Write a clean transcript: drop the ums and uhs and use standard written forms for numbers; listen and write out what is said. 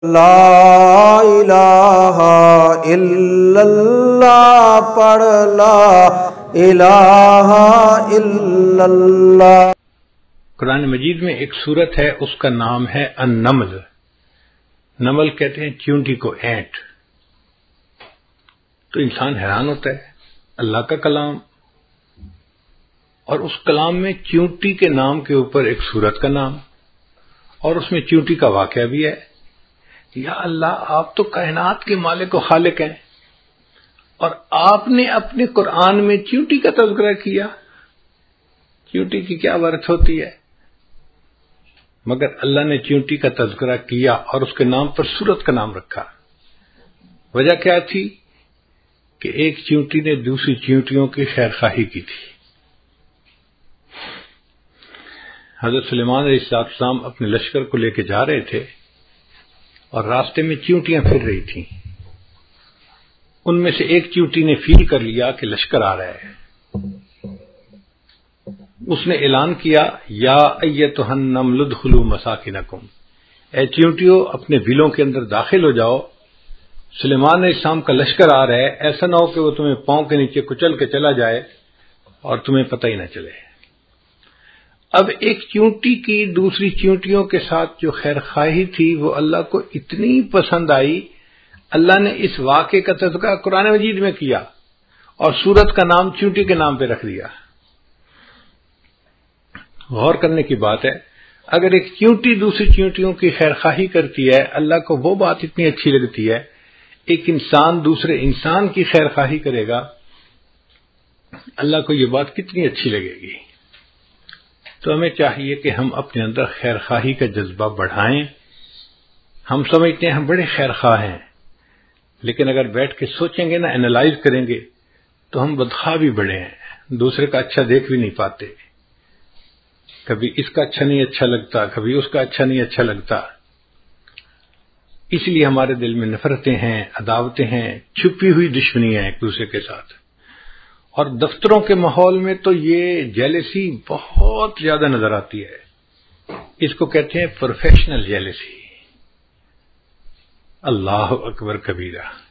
لا الہ الا اللہ پڑھ لا الہ الا اللہ۔ قرآن مجید میں ایک سورت ہے، اس کا نام ہے النمل۔ نمل کہتے ہیں چیونٹی کو، اینٹ۔ تو انسان حیران ہوتا ہے، اللہ کا کلام اور اس کلام میں چیونٹی کے نام کے اوپر ایک سورت کا نام، اور اس میں چیونٹی کا واقعہ بھی ہے۔ یا اللہ، آپ تو کائنات کے مالک و خالق ہیں، اور آپ نے اپنے قرآن میں چیونٹی کا تذکرہ کیا۔ چیونٹی کی کیا ورت ہوتی ہے؟ مگر اللہ نے چیونٹی کا تذکرہ کیا اور اس کے نام پر سورت کا نام رکھا۔ وجہ کیا تھی؟ کہ ایک چیونٹی نے دوسری چیونٹیوں کی خیر خواہی کی تھی۔ حضرت سلیمان علیہ السلام اپنے لشکر کو لے کے جا رہے تھے، اور راستے میں چیونٹیاں پھر رہی تھیں۔ ان میں سے ایک چیونٹی نے فیل کر لیا کہ لشکر آ رہا ہے۔ اس نے اعلان کیا، یا ایتھا النمل ادخلوا مساکنکم، اے چیونٹیوں اپنے بلوں کے اندر داخل ہو جاؤ، سلیمان علیہ السلام کا لشکر آ رہا ہے، ایسا نہ ہو کہ وہ تمہیں پاؤں کے نیچے کچل کے چلا جائے اور تمہیں پتہ ہی نہ چلے۔ اب ایک چیونٹی کی دوسری چیونٹیوں کے ساتھ جو خیر خواہی تھی وہ اللہ کو اتنی پسند آئی، اللہ نے اس واقعے کا تذکرہ قرآن مجید میں کیا اور سورت کا نام چیونٹی کے نام پہ رکھ دیا۔ غور کرنے کی بات ہے، اگر ایک چیونٹی دوسری چیونٹیوں کی خیر خواہی کرتی ہے، اللہ کو وہ بات اتنی اچھی لگتی ہے، ایک انسان دوسرے انسان کی خیر خواہی کرے گا، اللہ کو یہ بات کتنی اچھی لگے گی۔ تو ہمیں چاہیے کہ ہم اپنے اندر خیر خواہی کا جذبہ بڑھائیں۔ ہم سمجھتے ہیں ہم بڑے خیر خواہ ہیں، لیکن اگر بیٹھ کے سوچیں گے نا، اینالائز کریں گے، تو ہم بدخواہ بھی بڑے ہیں، دوسرے کا اچھا دیکھ بھی نہیں پاتے۔ کبھی اس کا اچھا نہیں اچھا لگتا، کبھی اس کا اچھا نہیں اچھا لگتا۔ اس لیے ہمارے دل میں نفرتیں ہیں، عداوتیں ہیں، چھپی ہوئی دشمنیاں ہیں ایک دوسرے کے ساتھ۔ اور دفتروں کے ماحول میں تو یہ جیلسی بہت زیادہ نظر آتی ہے۔ اس کو کہتے ہیں پروفیشنل جیلسی۔ اللہ اکبر کبیرہ۔